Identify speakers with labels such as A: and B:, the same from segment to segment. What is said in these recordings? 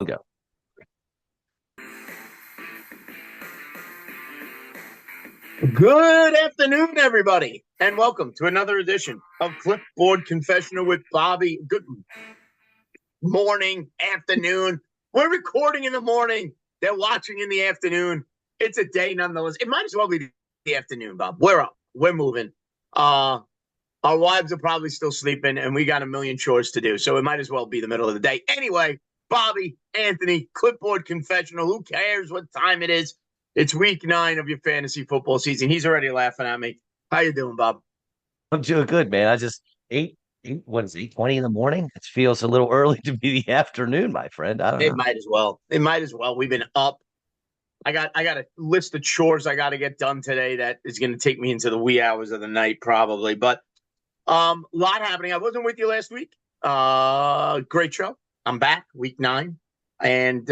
A: Go.
B: Good afternoon, everybody, and welcome to another edition of Clipboard Confessional with Bobby. Good morning, afternoon. We're recording in the morning. They're watching in the afternoon. It's a day nonetheless. It might as well be the afternoon, Bob. We're up. We're moving. Our wives are probably still sleeping, and we got a million chores to do, so it might as well be the middle of the day. Anyway, Bobby, Anthony, Clipboard Confessional. Who cares what time it is? It's week 9 of your fantasy football season. He's already laughing at me. How you doing, Bob?
A: I'm doing good, man. I just what is it, 8:20 in the morning? It feels a little early to be the afternoon, my friend. I don't
B: It
A: know.
B: might as well. It might as well. We've been up. I got a list of chores I got to get done today that is going to take me into the wee hours of the night probably. But a lot happening. I wasn't with you last week. Great show. I'm back week 9, and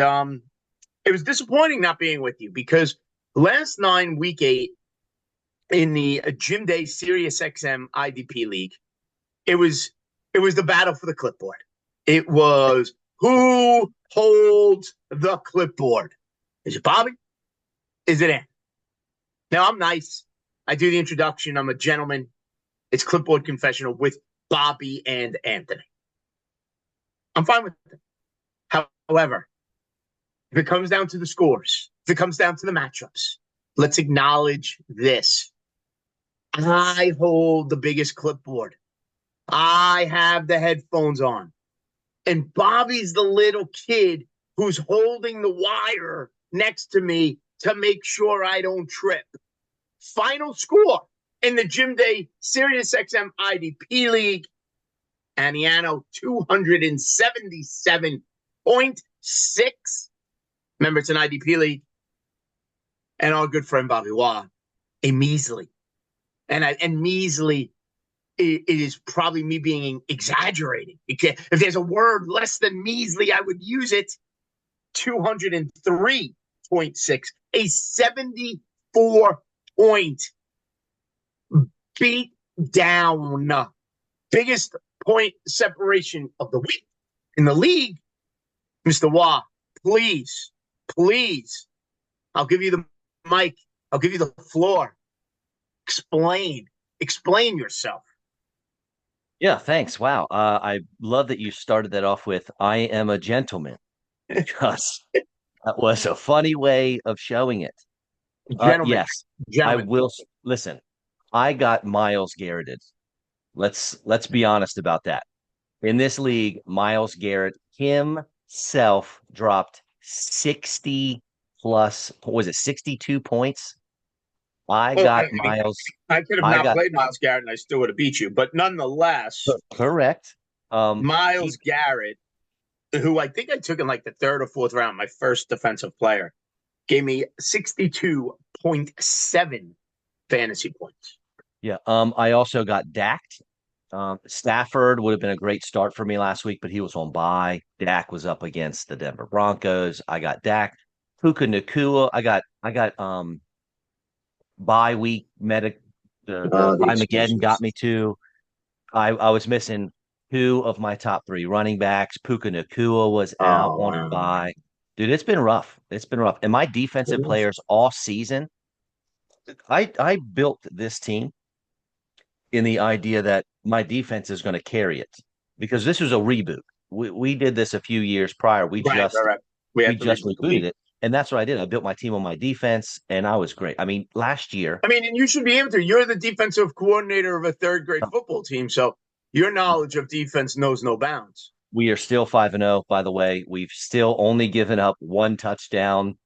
B: it was disappointing not being with you because last 9, week 8 in the Gym Day Sirius XM IDP League, it was the battle for the clipboard. It was who holds the clipboard. Is it Bobby? Is it Ann? Now I'm nice. I do the introduction. I'm a gentleman. It's Clipboard Confessional with Bobby and Anthony. I'm fine with it. However, if it comes down to the scores, if it comes down to the matchups, let's acknowledge this. I hold the biggest clipboard. I have the headphones on. And Bobby's the little kid who's holding the wire next to me to make sure I don't trip. Final score in the Gym Day Sirius XM IDP League. Aniano 277.6. Remember, it's an IDP league. And our good friend Bobby Waugh, a measly. And measly, it is probably me being exaggerating. If there's a word less than measly, I would use it. 203.6, a 74-point beat down. Biggest point separation of the week in the league. Mr. Waugh, please, please, I'll give you the mic. I'll give you the floor. Explain yourself.
A: Yeah, thanks. Wow. I love that you started that off with "I am a gentleman" because that was a funny way of showing it.
B: Gentlemen,
A: Yes, I
B: gentlemen.
A: will listen. I got Miles Garretted. Let's be honest about that. In this league, Miles Garrett himself dropped 60 plus, what was it, 62 points? I
B: Oh,
A: got Miles.
B: I could have
A: I
B: not
A: got
B: played Miles Garrett and I still would have beat you. But nonetheless,
A: correct. He
B: Miles Garrett, who I think I took in like the 3rd or 4th round, my first defensive player, gave me 62.7 fantasy points.
A: Yeah. I also got Dak. Stafford would have been a great start for me last week, but he was on bye. Dak was up against the Denver Broncos. I got Dak. Puka Nakua. I got bye week medic. The
B: The
A: bye Mageddon got
B: excuses.
A: me too. I was missing 2 of my top 3 running backs. Puka Nakua was out
B: Oh,
A: on a
B: wow.
A: bye. Dude, it's been rough. It's been rough. And my defensive players all season, I built this team in the idea that my defense is going to carry it because this was a reboot. We did this a few years prior. We
B: Right, right,
A: just
B: right. We
A: we
B: have to
A: just
B: reboot the
A: rebooted
B: league.
A: it. And that's what I did. I built my team on my defense and I was great. I mean, last year,
B: I mean, and you should be able to. You're the defensive coordinator of a 3rd grade football team, so your knowledge of defense knows no bounds.
A: we are still 5-0, by the way. We've still only given up 1 touchdown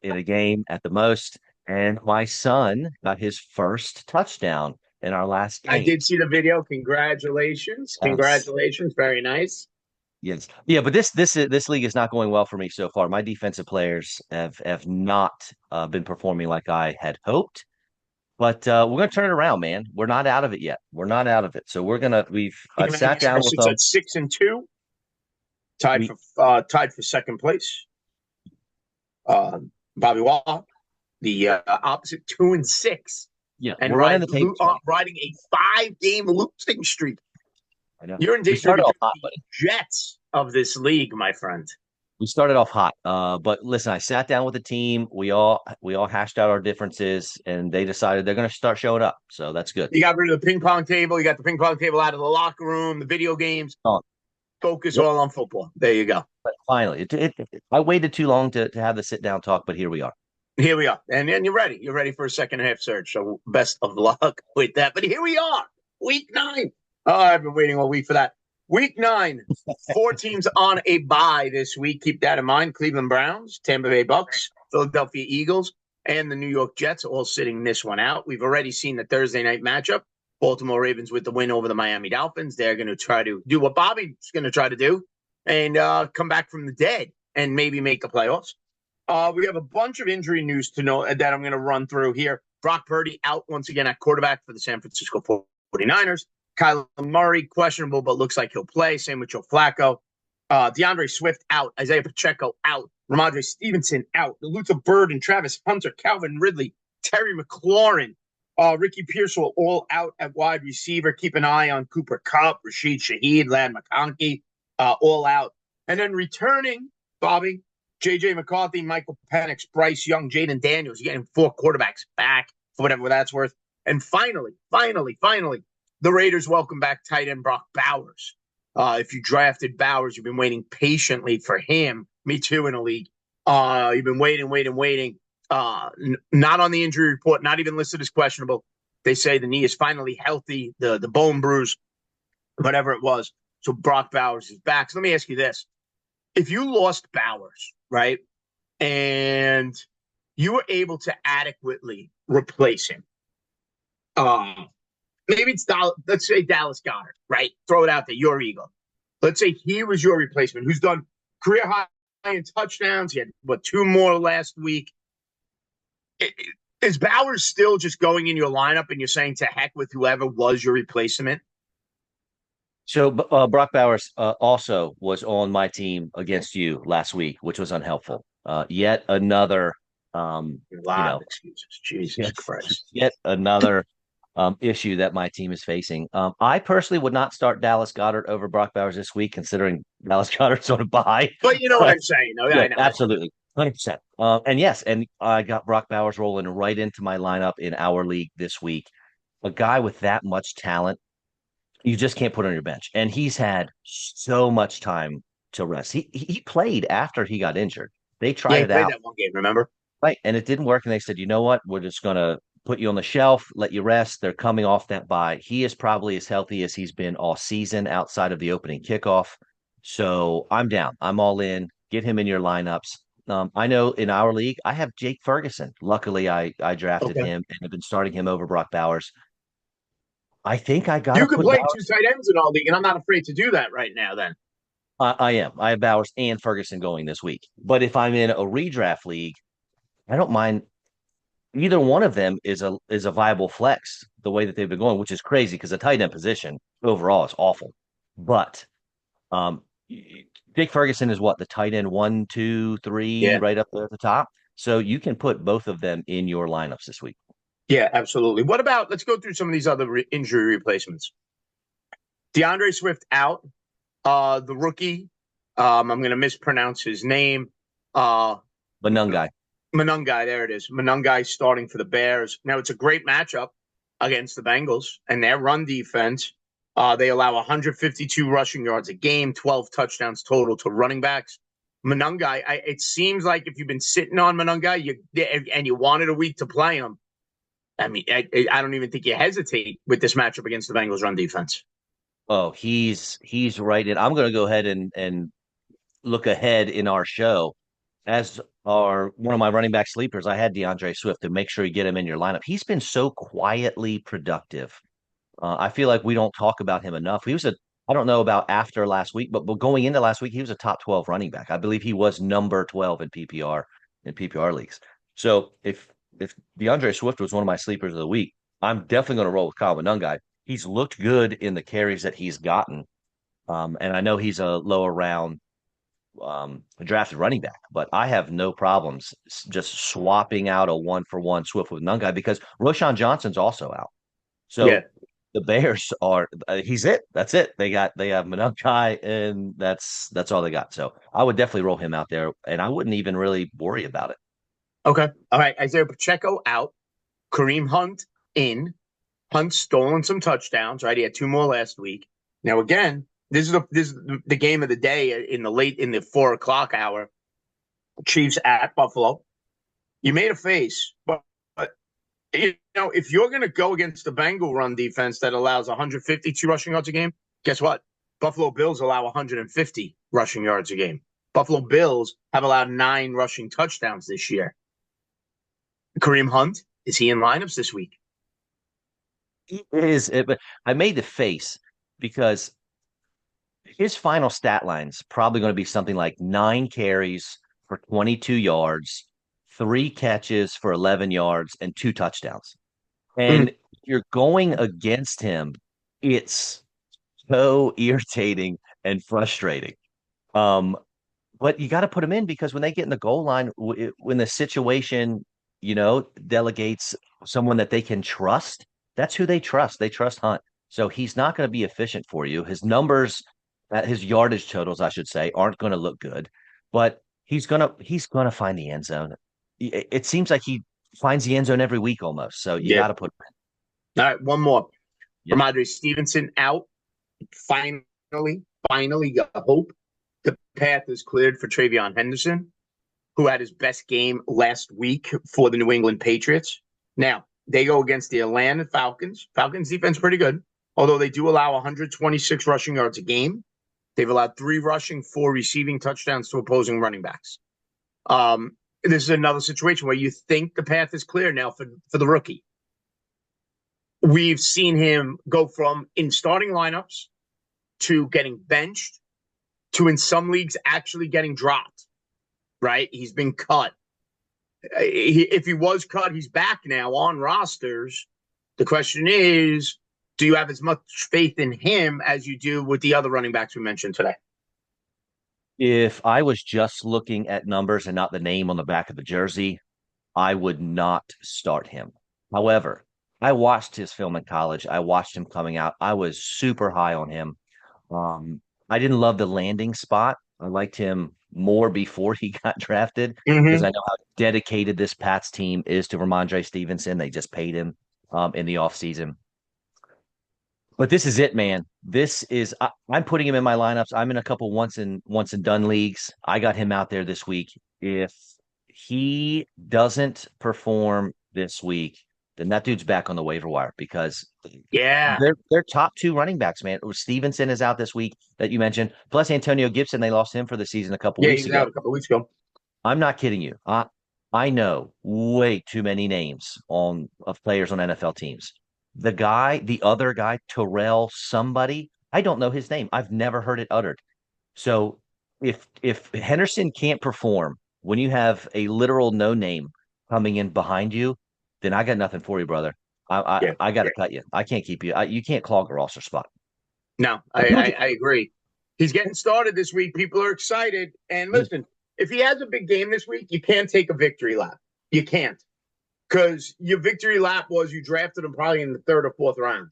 A: in a game at the most. And my son got his first touchdown in our last
B: I
A: game.
B: did see the video. Congratulations.
A: Yes.
B: Congratulations. Very nice.
A: Yes. Yeah, but this league is not going well for me so far. My defensive players have not been performing like I had hoped. But we're gonna turn it around, man. We're not out of it yet. We're not out of it. So I've
B: Team
A: sat down with
B: sits
A: them.
B: at 6-2, tied
A: We
B: for tied for 2nd place. Uh, Bobby Waugh, the opposite, 2-6,
A: Yeah,
B: and
A: we're running the tables, buddy.
B: riding a 5-game losing streak.
A: I know.
B: You're in
A: We
B: danger of
A: started off
B: becoming
A: hot,
B: the
A: buddy.
B: Jets of this league, my friend.
A: We started off hot. But listen, I sat down with the team. We all hashed out our differences, and they decided they're going to start showing up. So that's good.
B: You got rid of the ping pong table. You got the ping pong table out of the locker room, the video games.
A: Oh,
B: Focus
A: yep.
B: all on football. There you go.
A: But finally, I waited too long to have the sit down talk, but here we are.
B: Here we are. And then you're ready. You're ready for a second half surge. So best of luck with that. But here we are, week 9. Oh, I've been waiting all week for that. Week 9, 4 teams on a bye this week. Keep that in mind. Cleveland Browns, Tampa Bay Bucks, Philadelphia Eagles, and the New York Jets all sitting this one out. We've already seen the Thursday night matchup. Baltimore Ravens with the win over the Miami Dolphins. They're going to try to do what Bobby's going to try to do and come back from the dead and maybe make the playoffs. We have a bunch of injury news to know that I'm going to run through here. Brock Purdy out once again at quarterback for the San Francisco 49ers. Kyler Murray, questionable, but looks like he'll play. Same with Joe Flacco. DeAndre Swift out. Isaiah Pacheco out. Ramondre Stevenson out. Luther Bird and Travis Hunter, Calvin Ridley, Terry McLaurin, Ricky Pearsall all out at wide receiver. Keep an eye on Cooper Kupp, Rashid Shaheed, Lad McConkey, all out. And then returning, Bobby, J.J. McCarthy, Michael Penix, Bryce Young, Jaden Daniels, getting 4 quarterbacks back for whatever that's worth. And finally, the Raiders welcome back tight end Brock Bowers. If you drafted Bowers, you've been waiting patiently for him. Me too in a league. You've been waiting. Not on the injury report, not even listed as questionable. They say the knee is finally healthy, the bone bruise, whatever it was. So Brock Bowers is back. So let me ask you this. If you lost Bowers, right, and you were able to adequately replace him, maybe it's let's say Dallas Goedert, right? Throw it out there, your ego. Let's say he was your replacement, who's done career high in touchdowns. He had 2 more last week. Is Bowers still just going in your lineup and you're saying to heck with whoever was your replacement?
A: So Brock Bowers also was on my team against you last week, which was unhelpful. Yet another,
B: A lot of excuses. Jesus
A: yet,
B: Christ.
A: yet another issue that my team is facing. I personally would not start Dallas Goedert over Brock Bowers this week, considering Dallas Goedert's on a bye.
B: But you know what I'm saying. No,
A: Yeah,
B: I know.
A: absolutely. 100%. And yes, and I got Brock Bowers rolling right into my lineup in our league this week. A guy with that much talent, you just can't put on your bench. And he's had so much time to rest. He played after he got injured. They
B: Yeah,
A: tried
B: he
A: it
B: played
A: out,
B: that one game, remember?
A: right? And it didn't work. And they said, you know what? We're just gonna put you on the shelf, let you rest. They're coming off that bye. He is probably as healthy as he's been all season outside of the opening kickoff. So I'm down. I'm all in. Get him in your lineups. I know in our league, I have Jake Ferguson. Luckily, I drafted
B: Okay.
A: him and have been starting him over Brock Bowers. I think I got to
B: You could
A: put
B: play 2
A: Bowers.
B: tight ends in all league, and I'm not afraid to do that right now then.
A: I am. I have Bowers and Ferguson going this week. But if I'm in a redraft league, I don't mind. Either one of them is a viable flex the way that they've been going, which is crazy because the tight end position overall is awful. But um, Jake Ferguson is what the tight end 1, 2, 3
B: Yeah.
A: right up there at the top. So you can put both of them in your lineups this week.
B: Yeah, absolutely. What about, let's go through some of these other injury replacements. DeAndre Swift out. The rookie, I'm going to mispronounce his name.
A: Benungai.
B: Manungai, there it is. Manungai starting for the Bears. Now, it's a great matchup against the Bengals and their run defense. They allow 152 rushing yards a game, 12 touchdowns total to running backs. Manungai, it seems like if you've been sitting on Manungai and you wanted a week to play him, I mean, I don't even think you hesitate with this matchup against the Bengals run defense.
A: Oh, he's right in. I'm going to go ahead and look ahead in our show as our one of my running back sleepers. I had DeAndre Swift to make sure you get him in your lineup. He's been so quietly productive. I feel like we don't talk about him enough. I don't know about after last week, but going into last week, he was a top 12 running back. I believe he was number 12 in PPR leagues. So if DeAndre Swift was one of my sleepers of the week, I'm definitely going to roll with Kyle Manungai. He's looked good in the carries that he's gotten. And I know he's a lower round drafted running back, but I have no problems just swapping out a 1-for-1 Swift with Nungai because Roshan Johnson's also out.
B: Yeah.
A: So the Bears are he's it. That's it. They have Manukai, and that's all they got. So I would definitely roll him out there, and I wouldn't even really worry about it.
B: Okay. All right. Isaiah Pacheco out. Kareem Hunt in. Hunt stolen some touchdowns, right? He had two more last week. Now again, this is the game of the day in the 4 o'clock hour. Chiefs at Buffalo. You made a face, but if you're going to go against the Bengal run defense that allows 152 rushing yards a game, guess what? Buffalo Bills allow 150 rushing yards a game. Buffalo Bills have allowed 9 rushing touchdowns this year. Kareem Hunt, is he in lineups this week?
A: He is, but I made the face because his final stat line is probably going to be something like 9 carries for 22 yards, 3 catches for 11 yards, and 2 touchdowns.
B: Mm,
A: And you're going against him. It's so irritating and frustrating. Um, but you got to put him in because when they get in the goal line, when the situation, delegates someone that they can trust, that's who they trust. They trust Hunt. So he's not going to be efficient for you. His numbers, his yardage totals, I should say, aren't going to look good, but he's gonna find the end zone. It seems like he finds the end zone every week almost. So you
B: yeah.
A: got to put him
B: All right, one more.
A: in. Yep.
B: Ramondre Stevenson out. Finally, you hope the path is cleared for Travion Henderson, who had his best game last week for the New England Patriots. Now, they go against the Atlanta Falcons. Falcons defense pretty good, although they do allow 126 rushing yards a game. They've allowed 3 rushing, 4 receiving touchdowns to opposing running backs. This is another situation where you think the path is clear now for the rookie. We've seen him go from in starting lineups to getting benched to in some leagues actually getting dropped, right? He's been cut. If he was cut, he's back now on rosters. The question is, do you have as much faith in him as you do with the other running backs we mentioned today?
A: If I was just looking at numbers and not the name on the back of the jersey, I would not start him. However, I watched his film in college. I watched him coming out. I was super high on him. I didn't love the landing spot. I liked him more before he got drafted because
B: Mm-hmm.
A: I know how dedicated this Pats team is to Ramondre Stevenson. They just paid him in the offseason. But this is it, man. I'm putting him in my lineups. I'm in a couple once and done leagues. I got him out there this week. If he doesn't perform this week, then that dude's back on the waiver wire because
B: Yeah.
A: they're top 2 running backs, man. Stevenson is out this week that you mentioned. Plus Antonio Gibson, they lost him for the season a couple
B: Yeah, he
A: weeks
B: was
A: ago.
B: out a couple of weeks ago.
A: I'm not kidding you. I know way too many names on of players on NFL teams. The other guy, Terrell somebody, I don't know his name. I've never heard it uttered. So if Henderson can't perform when you have a literal no name coming in behind you, then I got nothing for you, brother. I
B: Yeah.
A: I got to cut you. I can't keep you. You can't clog a roster spot.
B: No, I agree. He's getting started this week. People are excited. And listen, if he has a big game this week, you can't take a victory lap. You can't. Because your victory lap was you drafted him probably in the 3rd or 4th round.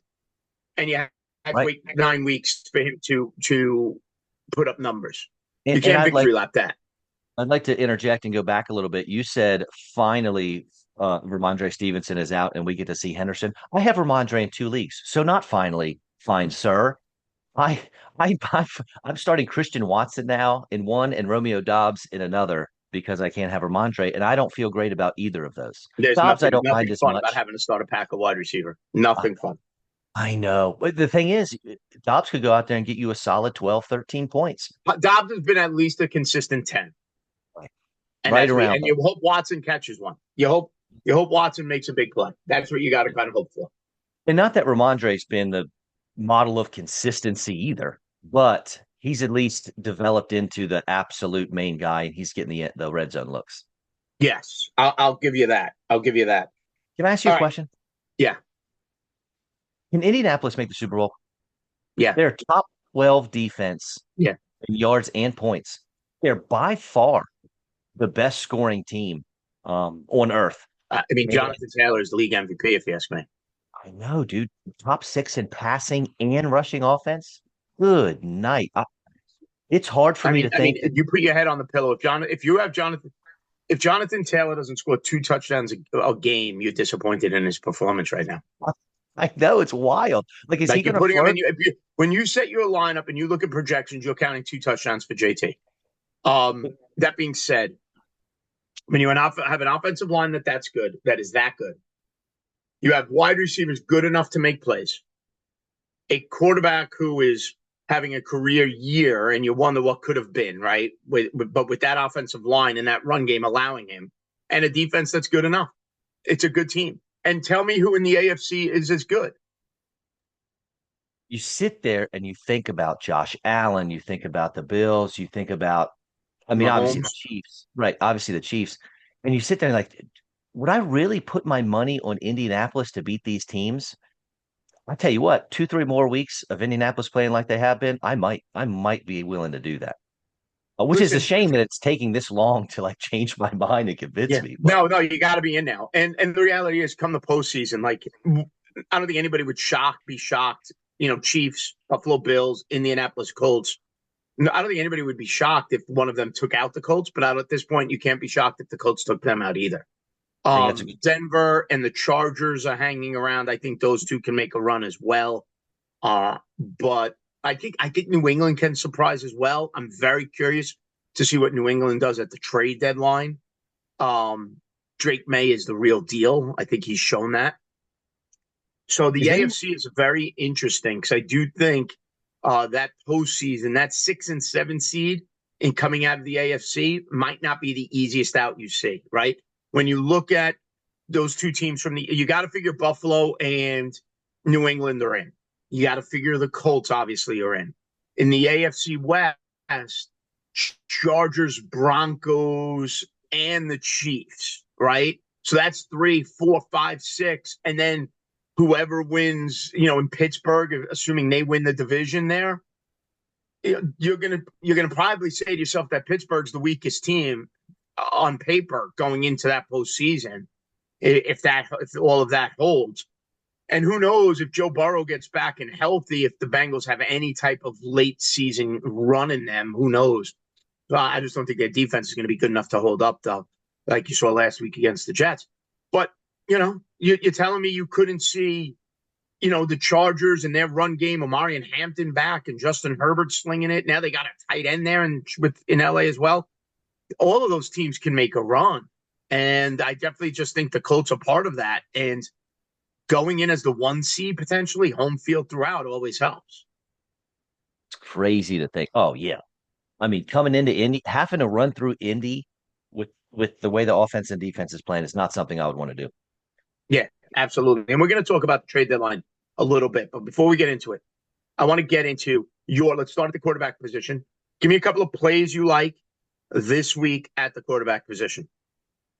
B: And you had to
A: Right.
B: wait 9 weeks for him to put up numbers. You
A: And
B: can't victory lap that.
A: I'd like to interject and go back a little bit. You said finally Ramondre Stevenson is out and we get to see Henderson. I have Ramondre in 2 leagues. So not finally, fine, sir. I I'm starting Christian Watson now in one and Romeo Dobbs in another because I can't have Ramondre, and I don't feel great about either of those. Dobbs, I
B: There's
A: don't mind
B: nothing
A: as
B: fun about
A: much.
B: having to start a pack of wide receiver.
A: I,
B: Nothing fun.
A: I know. But the thing is, Dobbs could go out there and get you a solid 12, 13 points.
B: Dobbs has been at least a consistent 10. And
A: Right
B: that's what
A: around
B: and
A: there.
B: you hope Watson catches one. You hope Watson makes a big play. That's what you got to kind of hope for.
A: And not that Ramondre's been the model of consistency either, but he's at least developed into the absolute main guy, and he's getting the red zone looks.
B: Yes, I'll give you that. I'll give you that.
A: Can I ask you
B: All
A: a
B: right.
A: question?
B: Yeah.
A: Can Indianapolis make the Super Bowl?
B: Yeah.
A: They're top 12 defense
B: Yeah.
A: in yards and points. They're by far the best scoring team on earth.
B: I mean,
A: And
B: Jonathan Taylor is the league MVP, if you ask me.
A: I know, dude. Top six in passing and rushing offense. Good night. It's hard for me to
B: I mean,
A: think that
B: you put your head on the pillow. If you have Jonathan, if Jonathan Taylor doesn't score two touchdowns a game, you're disappointed in his performance right now.
A: I know it's wild. Like, is he
B: Like you're
A: going to
B: putting him
A: flirt?
B: in. When you set your lineup and you look at projections, you're counting two touchdowns for JT. That being said, when you have an offensive line that's good, that is that good, you have wide receivers good enough to make plays, a quarterback who is having a career year, and you wonder what could have been, right? But with that offensive line and that run game allowing him, and a defense that's good enough, it's a good team. And tell me who in the AFC is as good.
A: You sit there and you think about Josh Allen, you think about the Bills, you think about, I mean, obviously the
B: Mahomes.
A: Chiefs, right? Obviously the Chiefs. And you sit there and like, would I really put my money on Indianapolis to beat these teams? I tell you what, 2, 3 more weeks of Indianapolis playing like they have been, I might be willing to do that. Which is a
B: Listen,
A: shame that it's taking this long to like change my mind and convince
B: yeah,
A: me. But
B: no, you got to be in now. And the reality is, come the postseason, like I don't think anybody would be shocked. Chiefs, Buffalo Bills, Indianapolis Colts. No, I don't think anybody would be shocked if one of them took out the Colts. But at this point, you can't be shocked if the Colts took them out either.
A: I think that's a good.
B: Denver and the Chargers are hanging around. I think those two can make a run as well. But I think New England can surprise as well. I'm very curious to see what New England does at the trade deadline. Um, Drake May is the real deal. I think he's shown that. So the
A: Is any
B: AFC is very interesting because I do think that postseason, that 6 and 7 seed in coming out of the AFC might not be the easiest out you see, right? When you look at those two teams you got to figure Buffalo and New England are in. You got to figure the Colts obviously are in. In the AFC West, Chargers, Broncos, and the Chiefs, right? So that's 3, 4, 5, 6, and then whoever wins, in Pittsburgh, assuming they win the division there, you're gonna probably say to yourself that Pittsburgh's the weakest team on paper going into that postseason, if all of that holds. And who knows if Joe Burrow gets back and healthy, if the Bengals have any type of late season run in them, who knows? I just don't think their defense is going to be good enough to hold up, though, like you saw last week against the Jets. But, you're telling me you couldn't see, the Chargers and their run game, Amari and Hampton back and Justin Herbert slinging it. Now they got a tight end there in LA as well. All of those teams can make a run. And I definitely just think the Colts are part of that. And going in as the 1 seed, potentially home field throughout, always helps.
A: It's crazy to think. Oh yeah, I mean, coming into Indy, having to run through Indy with the way the offense and defense is playing is not something I would want to do.
B: Yeah, absolutely. And we're going to talk about the trade deadline a little bit. But before we get into it, I want to get into let's start at the quarterback position. Give me a couple of plays you like this week at the quarterback position.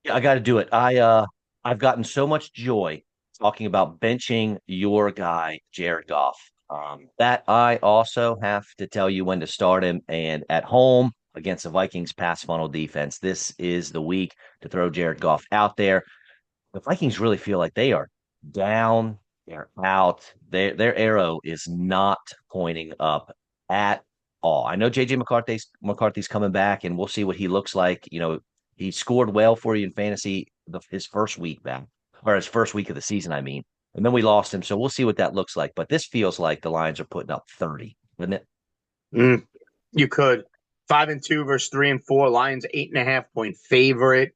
A: Yeah, I got to do it. I've gotten so much joy talking about benching your guy, Jared Goff. That I also have to tell you when to start him. And at home against the Vikings pass funnel defense, this is the week to throw Jared Goff out there. The Vikings really feel like they are down, they're out. Their arrow is not pointing up at all. I know JJ McCarthy's coming back, and we'll see what he looks like. He scored well for you in fantasy his first week back, or his first week of the season, I mean. And then we lost him, so we'll see what that looks like. But this feels like the Lions are putting up 30, isn't it?
B: Mm, you could 5-2 versus 3-4. Lions 8.5 point favorite.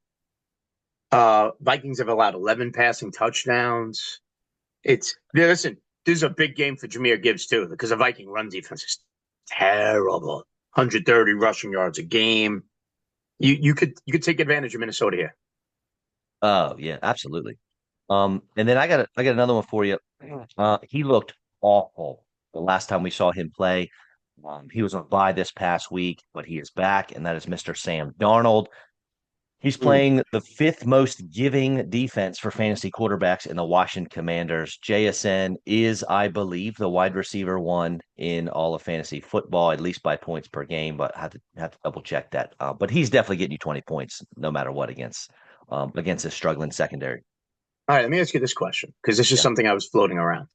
B: Vikings have allowed 11 passing touchdowns. Listen, this is a big game for Jahmyr Gibbs too, because the Viking run defense is terrible. 130 rushing yards a game. You could take advantage of Minnesota here.
A: Oh yeah, absolutely. And then I got another one for you. He looked awful the last time we saw him play. He was on bye this past week, but he is back, and that is Mr. Sam Darnold. He's
B: Mm.
A: playing the fifth most giving defense for fantasy quarterbacks in the Washington Commanders. JSN is, I believe, the wide receiver one in all of fantasy football, at least by points per game, but I have to double check that. But he's definitely getting you 20 points no matter what against a struggling secondary.
B: All right, let me ask you this question because this is
A: Yeah.
B: something I was floating around.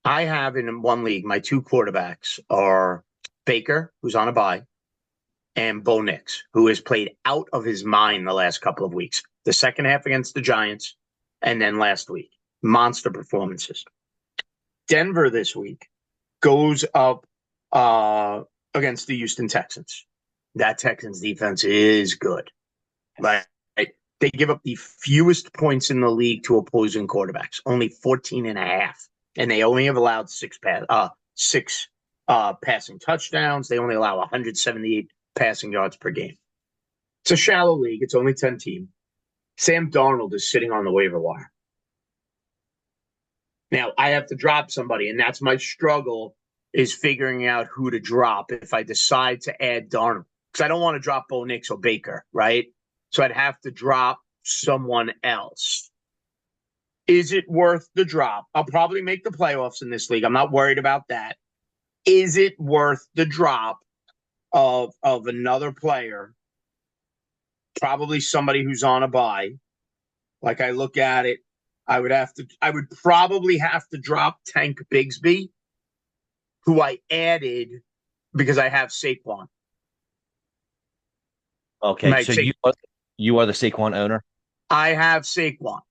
B: I have in one league, my two quarterbacks are Baker, who's on a bye, and Bo Nix, who has played out of his mind the last couple of weeks. The second half against the Giants, and then last week, monster performances. Denver this week goes up against the Houston Texans. That Texans defense is good. Right? They give up the fewest points in the league to opposing quarterbacks, only 14 and a half. And they only have allowed six passing touchdowns. They only allow 178 passing yards per game. It's a shallow league. It's only 10 team. Sam Darnold is sitting on the waiver wire. Now I have to drop somebody, and that's my struggle is figuring out who to drop if I decide to add Darnold. Because I don't want to drop Bo Nix or Baker, right? So I'd have to drop someone else. Is it worth the drop? I'll probably make the playoffs in this league. I'm not worried about that. Is it worth the drop of another player? Probably somebody who's on a bye. Like I look at it, I would probably have to drop Tank Bigsby, who I added because I have Saquon.
A: Okay,
B: Right.
A: so you are the Saquon owner.
B: I have Saquon.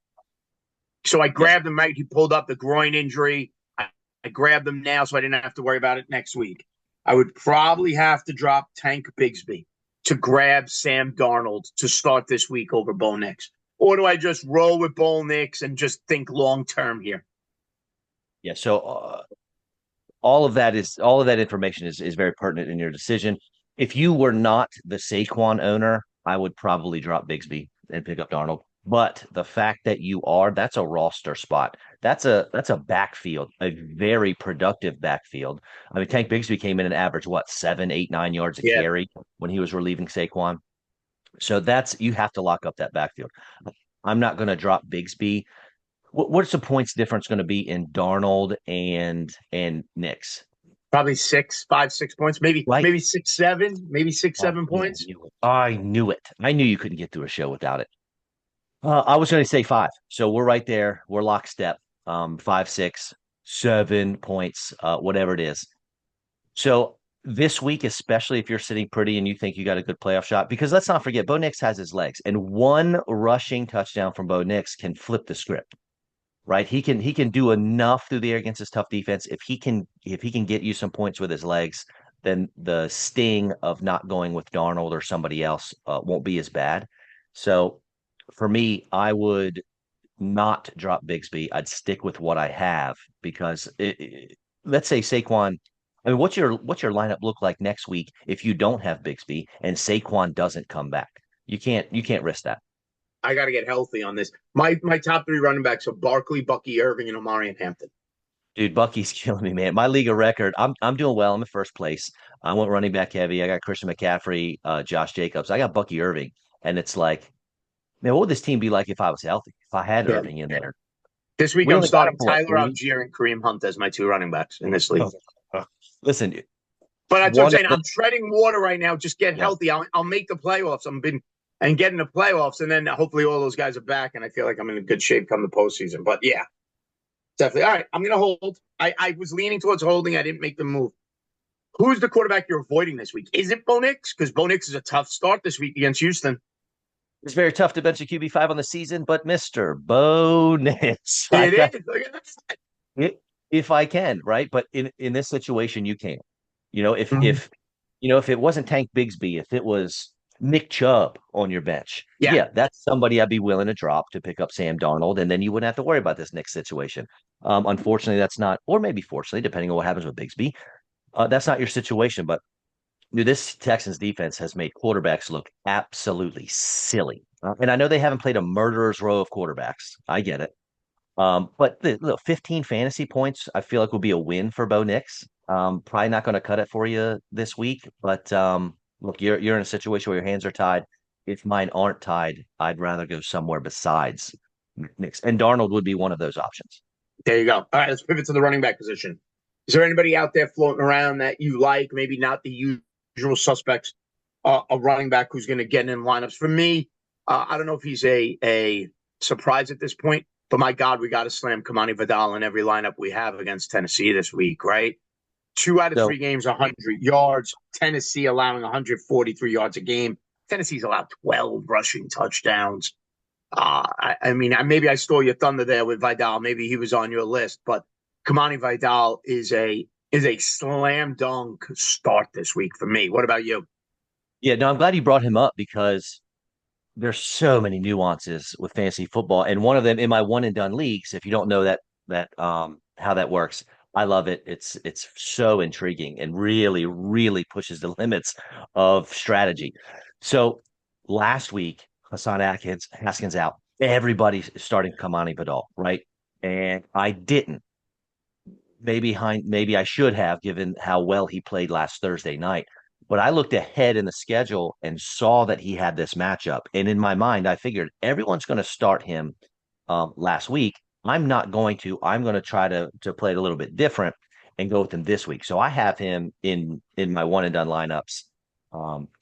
B: So I
A: Yes.
B: grabbed him, right? He pulled up the groin injury. I grabbed him now so I didn't have to worry about it next week. I would probably have to drop Tank Bigsby to grab Sam Darnold to start this week over Bo Nix. Or do I just roll with Bo Nix and just think long term here?
A: Yeah. So all of that information is very pertinent in your decision. If you were not the Saquon owner, I would probably drop Bigsby and pick up Darnold. But the fact that you are, that's a roster spot. That's a backfield, a very productive backfield. I mean, Tank Bigsby came in and averaged what, 7, 8, 9 yards a
B: Yeah,
A: carry when he was relieving Saquon. So that's you have to lock up that backfield. I'm not going to drop Bigsby. What's the points difference going to be in Darnold and Nix?
B: probably 6 points, maybe
A: Right?
B: maybe 6, 7, maybe six,
A: Oh,
B: seven
A: yeah, I
B: points.
A: knew it. I knew it. I knew you couldn't get through a show without it. I was going to say five. So we're right there. We're lockstep. 5, 6, 7 points, whatever it is. So this week, especially if you're sitting pretty and you think you got a good playoff shot, because let's not forget, Bo Nix has his legs, and one rushing touchdown from Bo Nix can flip the script. Right? He can do enough through the air against his tough defense. If he can get you some points with his legs, then the sting of not going with Darnold or somebody else won't be as bad. So for me, I would not drop Bigsby. I'd stick with what I have because let's say Saquon. I mean, what's your lineup look like next week if you don't have Bigsby and Saquon doesn't come back? You can't risk that.
B: I got to get healthy on this. My top three running backs are Barkley, Bucky Irving, and Omarion Hampton.
A: Dude, Bucky's killing me, man. My league of record, I'm doing well. I'm in first place. I went running back heavy. I got Christian McCaffrey, Josh Jacobs. I got Bucky Irving, and it's like, man, what would this team be like if I was healthy? If I had
B: Yeah.
A: Irving in there,
B: This week
A: we
B: I'm
A: only got him
B: starting
A: for what,
B: Tyler
A: 3?
B: Algier and Kareem Hunt as my two running backs in this league.
A: Listen, dude,
B: But that's what I'm
A: one of
B: saying.
A: the
B: I'm treading water right now. Just get
A: yeah,
B: healthy. I'll make the playoffs. I'm been and getting the playoffs, and then hopefully all those guys are back, and I feel like I'm in good shape come the postseason. But yeah, definitely. All right, I'm gonna hold. I was leaning towards holding. I didn't make the move. Who's the quarterback you're avoiding this week? Is it Bo Nix? Because Bo Nix is a tough start this week against Houston.
A: it's very tough to bench a QB5 on the season, but Mister Bo Nix, I
B: It
A: got
B: is. Look at that.
A: it if I can, right? But in this situation, you can't. You know, if
B: Mhm.
A: if if it wasn't Tank Bigsby, if it was Nick Chubb on your bench,
B: Yeah,
A: yeah, that's somebody I'd be willing to drop to pick up Sam Darnold, and then you wouldn't have to worry about this next situation. Unfortunately, that's not, or maybe fortunately, depending on what happens with Bigsby, that's not your situation. But dude, this Texans defense has made quarterbacks look absolutely silly. And I know they haven't played a murderer's row of quarterbacks. I get it. But the look, 15 fantasy points, I feel like will be a win for Bo Nix. Probably not going to cut it for you this week, but look, you're in a situation where your hands are tied. If mine aren't tied, I'd rather go somewhere besides Nix, and Darnold would be one of those options.
B: there you go. All right, let's pivot to the running back position. Is there anybody out there floating around that you like? Maybe not the usual suspects. A running back who's going to get in lineups. For me, I don't know if he's a surprised at this point. But my God, we got to slam Kamani Vidal in every lineup we have against Tennessee this week, right? Two out of
A: So
B: three games, 100 yards. Tennessee allowing 143 yards a game. Tennessee's allowed 12 rushing touchdowns. I mean, maybe I stole your thunder there with Vidal. Maybe he was on your list, but Kamani Vidal is a slam dunk start this week for me. What about you?
A: yeah, no, I'm glad you brought him up because there's so many nuances with fantasy football, and one of them in my one and done leagues. If you don't know that how that works, I love it. It's so intriguing and really pushes the limits of strategy. So last week, Hassan Haskins out. Everybody's starting Kamani Badal, right? And I didn't. Maybe I should have given how well he played last Thursday night. But I looked ahead in the schedule and saw that he had this matchup. And in my mind, I figured everyone's going to start him last week. I'm not going to. I'm going to try to play it a little bit different and go with him this week. So I have him in my one and done lineups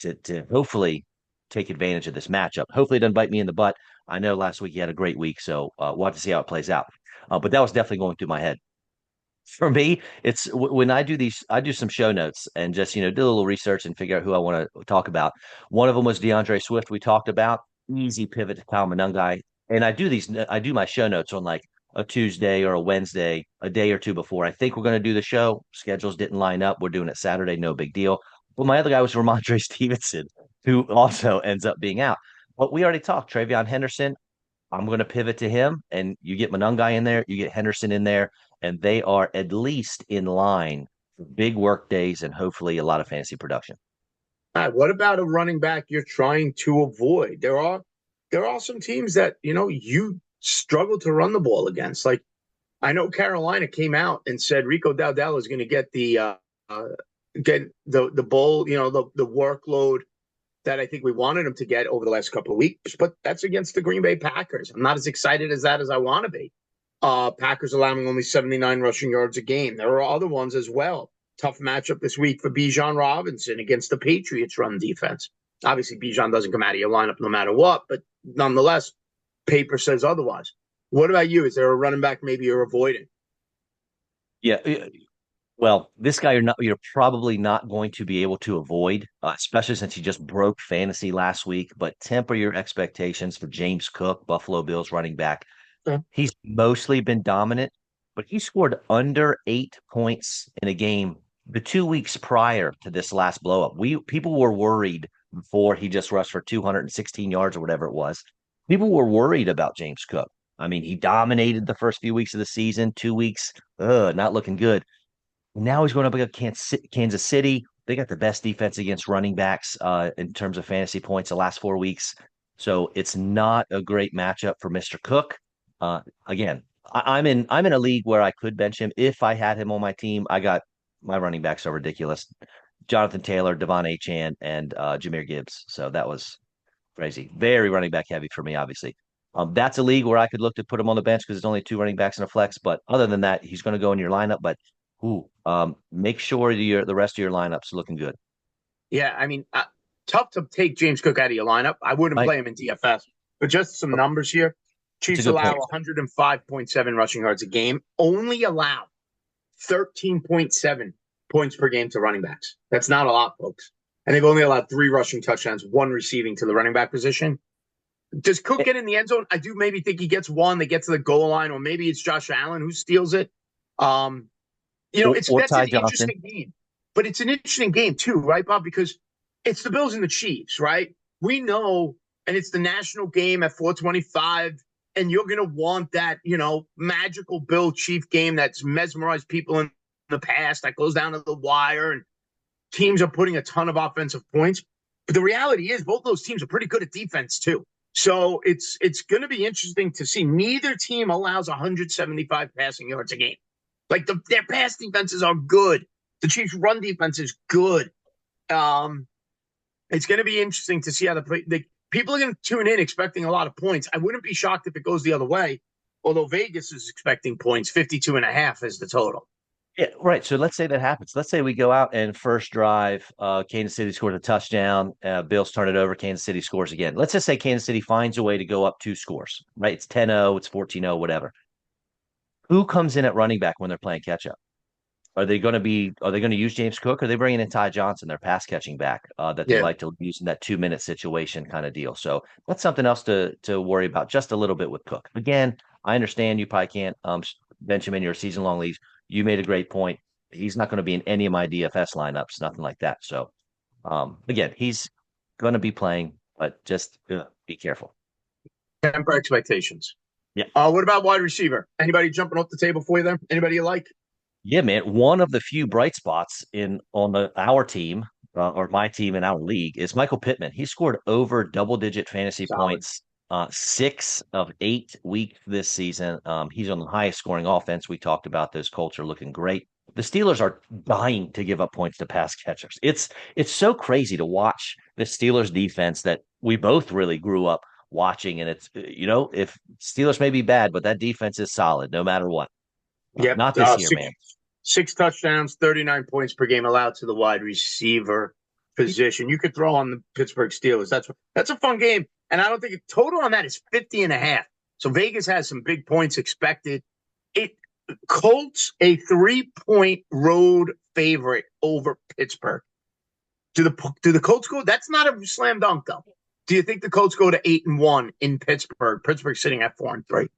A: to hopefully take advantage of this matchup. Hopefully, it doesn't bite me in the butt. I know last week he had a great week, so we'll have to see how it plays out. But that was definitely going through my head. For me, it's when I do these, I do some show notes and just, do a little research and figure out who I want to talk about. One of them was DeAndre Swift. We talked about easy pivot to Kyle Monangai. And I do my show notes on like a Tuesday or a Wednesday, a day or two before. I think we're going to do the show. Schedules didn't line up. We're doing it Saturday. No big deal. But my other guy was Ramondre Stevenson, who also ends up being out. But we already talked. Travion Henderson, I'm going to pivot to him, and you get Monungai in there, you get Henderson in there, and they are at least in line for big work days and hopefully a lot of fantasy production.
B: All right, what about a running back you're trying to avoid? There are some teams that you struggle to run the ball against. Like I know Carolina came out and said Rico Dowdell is going to get uh, the bowl, the workload that I think we wanted him to get over the last couple of weeks, but that's against the Green Bay Packers. I'm not as excited as that as I want to be. Packers allowing only 79 rushing yards a game. There are other ones as well. Tough matchup this week for Bijan Robinson against the Patriots run defense. Obviously, Bijan doesn't come out of your lineup no matter what, but nonetheless, paper says otherwise. What about you? Is there a running back maybe you're avoiding?
A: Yeah. Well, this guy you're probably not going to be able to avoid, especially since he just broke fantasy last week. But temper your expectations for James Cook, Buffalo Bills running back.
B: Okay.
A: He's mostly been dominant, but he scored under 8 points in a game the 2 weeks prior to this last blow up. People were worried before he just rushed for 216 yards or whatever it was. People were worried about James Cook. I mean, he dominated the first few weeks of the season, 2 weeks, not looking good. Now he's going up against Kansas City. They got the best defense against running backs in terms of fantasy points the last 4 weeks. So it's not a great matchup for Mr. Cook. Again, I'm in a league where I could bench him if I had him on my team. I got my running backs are ridiculous. Jonathan Taylor, Devon Achane, and Jameer Gibbs. So that was crazy. Very running back heavy for me, obviously. That's a league where I could look to put him on the bench because there's only two running backs in a flex. But other than that, he's going to go in your lineup. But make sure the rest of your lineups looking good.
B: Yeah, I mean, tough to take James Cook out of your lineup. I wouldn't
A: Right?
B: play him in DFS, but just some numbers here.
A: It's a
B: Chiefs
A: good
B: allow
A: point.
B: 105.7 rushing yards a game, only allow 13.7 points per game to running backs. That's not a lot, folks. And they've only allowed three rushing touchdowns, one receiving to the running back position. Does Cook get in the end zone? I do maybe think he gets one. They get to the goal line, or maybe it's Josh Allen who steals it. Um, it's
A: Or
B: that's an
A: Ty Johnson.
B: interesting game, but it's an interesting game too, right, Bob? Because it's the Bills and the Chiefs, right? We know, and it's the national game at 425, and you're gonna want that, magical Bill Chief game that's mesmerized people in the past that goes down to the wire, and teams are putting a ton of offensive points. But the reality is, both those teams are pretty good at defense too. So it's going to be interesting to see. Neither team allows 175 passing yards a game. Like their pass defenses are good. The Chiefs' run defense is good. It's going to be interesting to see how people are going to tune in expecting a lot of points. I wouldn't be shocked if it goes the other way, although Vegas is expecting points. 52.5 is the total.
A: Yeah, right. So let's say that happens. Let's say we go out and first drive, Kansas City scores a touchdown, Bills turn it over, Kansas City scores again. Let's just say Kansas City finds a way to go up two scores, right? It's 10-0, it's 14-0, whatever. Who comes in at running back when they're playing catch up? Are they going to use James Cook? Or are they bringing in Ty Johnson, their pass catching back, that they
B: Yeah.
A: like to use in that 2 minute situation kind of deal? So that's something else to worry about just a little bit with Cook. Again, I understand you probably can't bench him in your season long leagues. You made a great point. He's not going to be in any of my DFS lineups, nothing like that. So again, he's going to be playing, but just be careful.
B: Temper expectations.
A: Yeah.
B: What about wide receiver? Anybody jumping off the table for you there? Anybody you like?
A: Yeah, man. One of the few bright spots in on our team or my team in our league is Michael Pittman. He scored over double-digit fantasy
B: Solid.
A: points 6 of 8 weeks this season. He's on the highest scoring offense. We talked about those Colts are looking great. The Steelers are dying to give up points to pass catchers. It's so crazy to watch the Steelers defense that we both really grew up watching, and it's if Steelers may be bad, but that defense is solid no matter what.
B: Yep.
A: Not this year,
B: Six
A: man.
B: six touchdowns, 39 points per game allowed to the wide receiver position. You could throw on the Pittsburgh Steelers. That's a fun game. And I don't think total on that is 50 and a half. So Vegas has some big points expected. It Colts a 3-point road favorite over Pittsburgh. Do the Colts go? That's not a slam dunk though. Do you think the Colts go to 8-1 in Pittsburgh? Pittsburgh sitting at 4-3.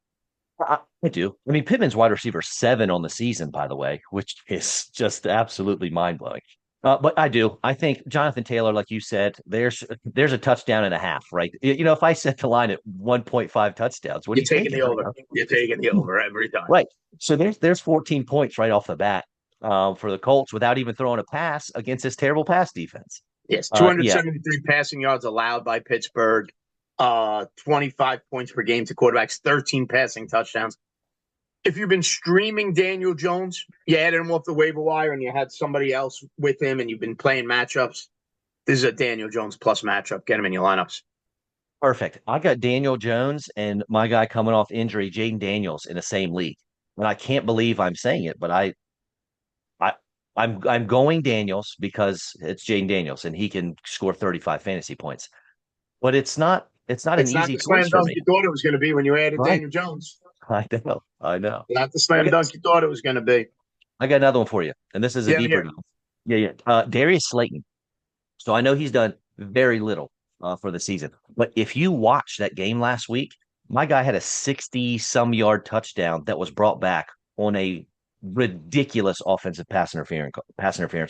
A: I do. I mean, Pittman's wide receiver 7 on the season, by the way, which is just absolutely mind blowing. But I do. I think Jonathan Taylor, like you said, there's a touchdown and a half, right? If I set the line at 1.5 touchdowns, what are
B: You're
A: you
B: taking
A: taking?
B: the over. You're taking the over every time.
A: Right. So there's 14 points right off the bat for the Colts without even throwing a pass against this terrible pass defense.
B: Yes,
A: Yeah,
B: 273 passing yards allowed by Pittsburgh. 25 points per game to quarterbacks, 13 passing touchdowns. If you've been streaming Daniel Jones, you added him off the waiver wire and you had somebody else with him and you've been playing matchups, this is a Daniel Jones plus matchup. Get him in your lineups.
A: perfect. I got Daniel Jones and my guy coming off injury, Jaden Daniels, in the same league. And I can't believe I'm saying it, but I I'm going Daniels because it's Jaden Daniels and he can score 35 fantasy points. But it's not an
B: It's not
A: easy
B: the
A: choice
B: slam
A: for
B: dunk
A: me.
B: you thought it was going to be when you added
A: Right.
B: Daniel Jones.
A: I know. I know.
B: Not the
A: I
B: slam
A: got
B: dunk you thought it was going to be.
A: I got another one for you. And this is a
B: Yeah,
A: deeper
B: here.
A: deal. Yeah, yeah. Darius Slayton. So I know he's done very little for the season. But if you watch that game last week, my guy had a 60 some yard touchdown that was brought back on a ridiculous offensive pass interference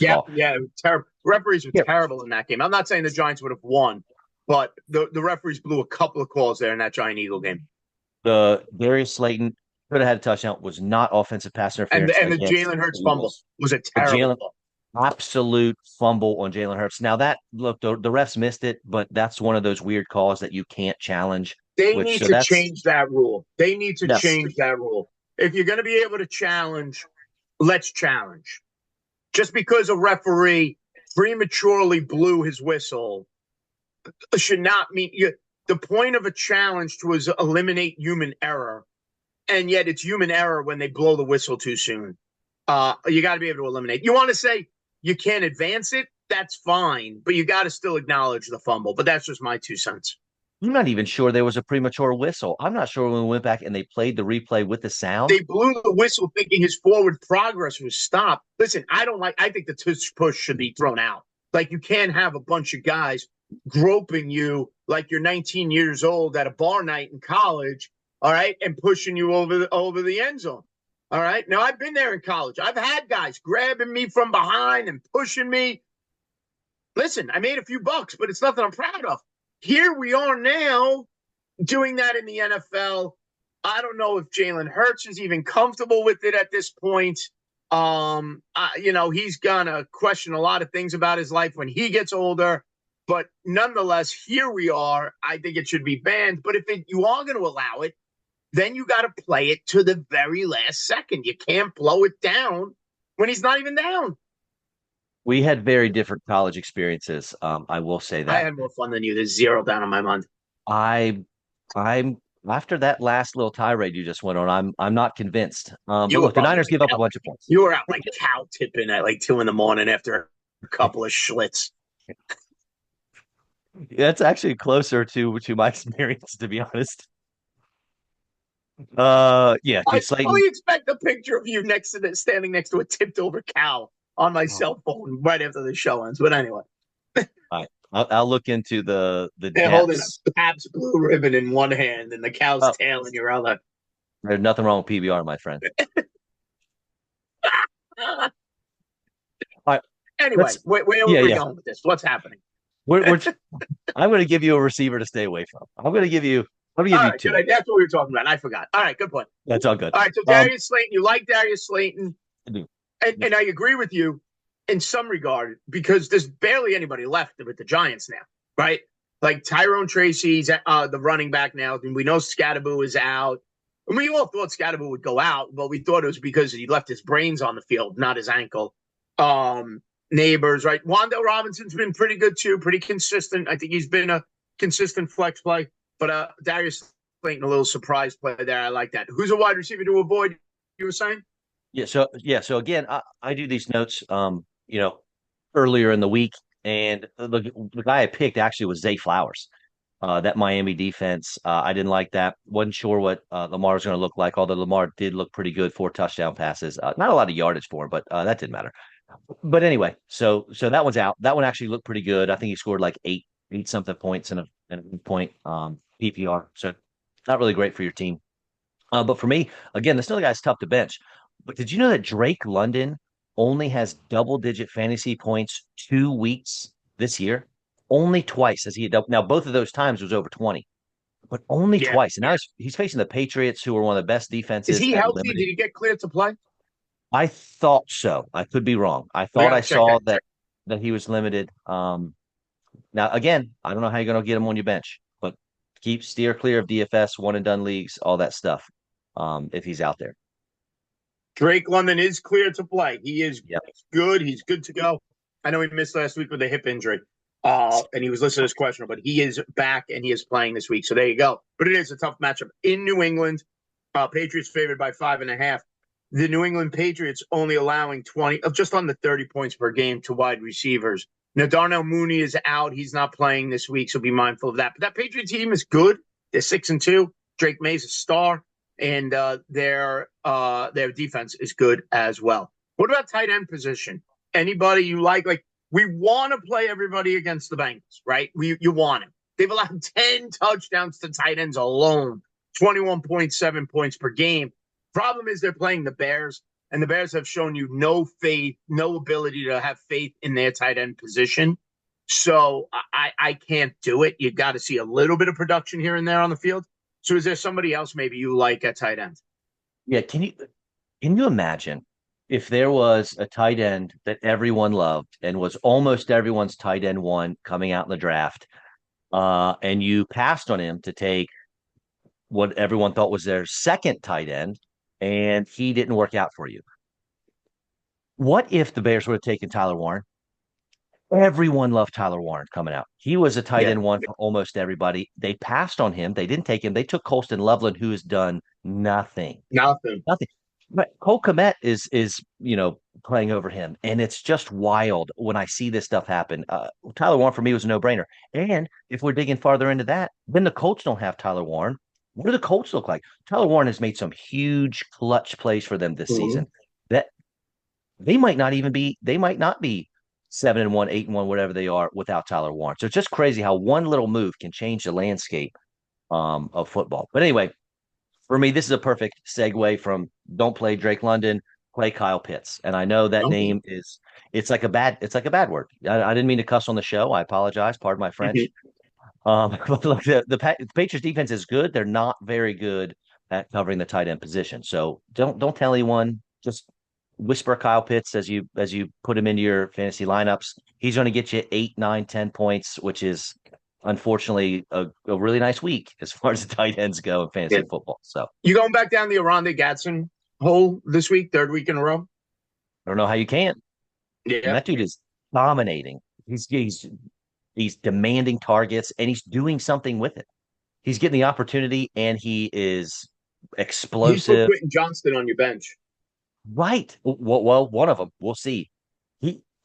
B: Yeah,
A: call.
B: yeah, terrible. Referees are
A: Yeah,
B: terrible in that game. I'm not saying the Giants would have won, but the referees blew a couple of calls there in that Giant Eagle game.
A: the Darius Slayton could have had a touchdown, was not offensive pass
B: And
A: interference
B: the
A: against
B: Jalen
A: the
B: Hurts fumble
A: Eagles.
B: was a
A: The
B: terrible
A: Jalen
B: call.
A: absolute fumble on Jalen Hurts. Now that look, the refs missed it, but that's one of those weird calls that you can't challenge.
B: They
A: Which
B: need
A: so
B: to
A: that's
B: change that rule. They need to
A: yes,
B: change that rule. If you're going to be able to challenge, let's challenge. Just because a referee prematurely blew his whistle should not mean the point of a challenge was eliminate human error, and yet it's human error when they blow the whistle too soon. You got to be able to eliminate. You want to say you can't advance it? That's fine, but you got to still acknowledge the fumble. But that's just my 2 cents.
A: I'm not even sure there was a premature whistle. I'm not sure when we went back and they played the replay with the sound.
B: They blew the whistle thinking his forward progress was stopped. Listen, I think the tush push should be thrown out. Like, you can't have a bunch of guys groping you like you're 19 years old at a bar night in college, all right, and pushing you over the end zone. All right. Now, I've been there in college. I've had guys grabbing me from behind and pushing me. Listen, I made a few bucks, but it's nothing I'm proud of. Here we are now doing that in the NFL. I don't know if Jalen Hurts is even comfortable with it at this point. He's gonna question a lot of things about his life when he gets older. But nonetheless, here we are. I think it should be banned. But if you are going to allow it, then you got to play it to the very last second. You can't blow it down when he's not even down.
A: We had very different college experiences. I will say
B: I
A: that.
B: had more fun than you. There's zero down on my mind.
A: I I'm after that last little tirade you just went on, I'm not convinced. But
B: You were
A: look, the
B: probably
A: Niners give up a
B: out.
A: bunch of points.
B: You were out like cow tipping at like 2 in the morning after a couple of Schlitz.
A: That's actually closer to my experience, to be honest. Yeah,
B: I
A: dude, Slayton.
B: fully expect a picture of you next to standing next to a tipped over cow on my
A: Oh,
B: cell phone right after the show ends. But anyway,
A: all right. I'll look into the
B: they're holding
A: depths.
B: a Pabst Blue Ribbon in one hand and the cow's
A: Oh,
B: tail in your other.
A: there's nothing wrong with PBR, my friend. All right,
B: Anyway,
A: let's.
B: where are
A: Yeah,
B: we
A: yeah.
B: going with this? What's happening?
A: We're. I'm going to give you a receiver to stay away from. I'm going to give you. I'm going to give
B: All
A: you
B: right, good
A: two.
B: idea. That's what we were talking about. I forgot. All right, good point.
A: That's all good.
B: All right, so
A: Um,
B: Darius Slayton, you like Darius Slayton,
A: I do.
B: and I agree with you in some regard because there's barely anybody left with the Giants now, right? Like Tyrone Tracy's the running back now, and we know Scatterboo is out. And we all thought Scatterboo would go out, but we thought it was because he left his brains on the field, not his ankle. Um, Neighbors, right? Wandale Robinson's been pretty good too, pretty consistent. I think he's been a consistent flex play. But Darius Slayton, a little surprise play there. I like that. Who's a wide receiver to avoid? You were saying?
A: So again, I do these notes earlier in the week, and the guy I picked actually was Zay Flowers. That Miami defense, I didn't like that. Wasn't sure what Lamar was going to look like, although Lamar did look pretty good, 4 touchdown passes. Not a lot of yardage for him, but that didn't matter. But anyway, so that one's out. That one actually looked pretty good. I think he scored like eight something points in a point PPR. So not really great for your team. But for me, again, this other guy's tough to bench. But did you know that Drake London only has double-digit fantasy points 2 weeks this year? Only twice has he now both of those times was over 20, but only
B: Yeah.
A: twice. And now he's facing the Patriots, who are one of the best
B: Is
A: defenses
B: he
A: at
B: healthy?
A: limiting.
B: Did he get cleared to play?
A: I thought so. I could be wrong. I
B: I
A: thought
B: got
A: I
B: to check
A: saw
B: that.
A: that he was limited. Now again, I don't know how you're going to get him on your bench, but keep steer clear of DFS, one and done leagues, all that stuff. If he's out there.
B: Drake London is cleared to play. He is
A: Yep.
B: good. He's good to go. I know he missed last week with a hip injury, and he was listed as questionable, but he is back and he is playing this week. So there you go. But it is a tough matchup in New England. Patriots favored by 5.5. The New England Patriots only allowing 20 of just under 30 points per game to wide receivers. Now Darnell Mooney is out. He's not playing this week, so be mindful of that. But that Patriot team is good. They're 6-2. Drake May's a star, and their defense is good as well. What about tight end position? Anybody you like? Like we want to play everybody against the Bengals, right? You want it. They've allowed 10 touchdowns to tight ends alone, 21.7 points per game. Problem is they're playing the Bears, and the Bears have shown you no faith, no ability to have faith in their tight end position. So I can't do it. You got to see a little bit of production here and there on the field. So is there somebody else maybe you like at tight end?
A: Yeah, can you imagine if there was a tight end that everyone loved and was almost everyone's tight end one coming out in the draft, and you passed on him to take what everyone thought was their second tight end, and he didn't work out for you? What if the Bears would have taken Tyler Warren? Everyone loved Tyler Warren coming out. He was a tight
B: Yeah,
A: end one for almost everybody. They passed on him. They didn't take him. They took Colston Loveland, who has done nothing.
B: nothing.
A: Nothing. But Cole Kmet is playing over him, and it's just wild when I see this stuff happen. Tyler Warren for me was a no-brainer. And if we're digging farther into that, then the Colts don't have Tyler Warren. What do the Colts look like? Tyler Warren has made some huge clutch plays for them this
B: Mm-hmm.
A: season. That they might not even be. They might not be 7-1, 8-1, whatever they are without Tyler Warren. So it's just crazy how one little move can change the landscape of football. But anyway, for me, this is a perfect segue from don't play Drake London, play Kyle Pitts. And I know that
B: Okay.
A: name is it's like a bad word. I didn't mean to cuss on the show. I apologize. Pardon my French.
B: Mm-hmm.
A: But look, the Patriots defense is good. They're not very good at covering the tight end position. So don't tell anyone. Just whisper Kyle Pitts as you put him into your fantasy lineups. He's going to get you 8, 9, 10 points, which is unfortunately a really nice week as far as the tight ends go in
B: Yeah.
A: fantasy football. So
B: You going back down the Aronde Gatson hole this week, third week in a row?
A: I don't know how you can't. And
B: Yeah.
A: that dude is dominating. He's demanding targets and he's doing something with it. he's getting the opportunity and he is
B: He put
A: explosive.
B: Quentin Johnston on your bench.
A: Right. Well, one of them. We'll see.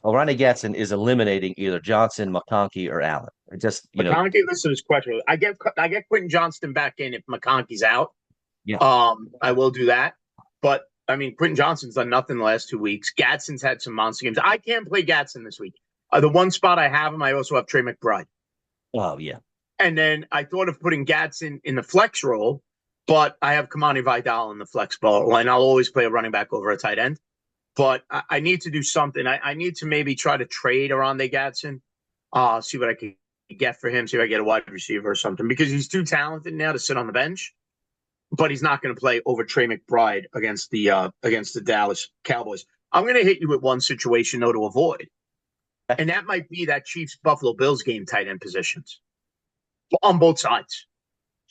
A: Ronnie Gatson is eliminating either Johnson, McConkey, or Allen. It just,
B: McConkey, listen, is questionable. I get Quentin Johnston back in if McConkey's out.
A: yeah.
B: I will do that. But I mean, Quentin Johnston's done nothing the last 2 weeks. Gadsden's had some monster games. I can't play Gadsden this week. The one spot I have him, I also have Trey McBride.
A: Oh, yeah.
B: And then I thought of putting Gadsden in the flex role, but I have Kamani Vidal in the flex ball, and I'll always play a running back over a tight end. But I need to do something. I need to maybe try to trade around the Gadsden, see what I can get for him, see if I get a wide receiver or something, because he's too talented now to sit on the bench. But he's not going to play over Trey McBride against the Dallas Cowboys. I'm going to hit you with one situation though to avoid, and that might be that Chiefs Buffalo Bills game tight end positions on both sides.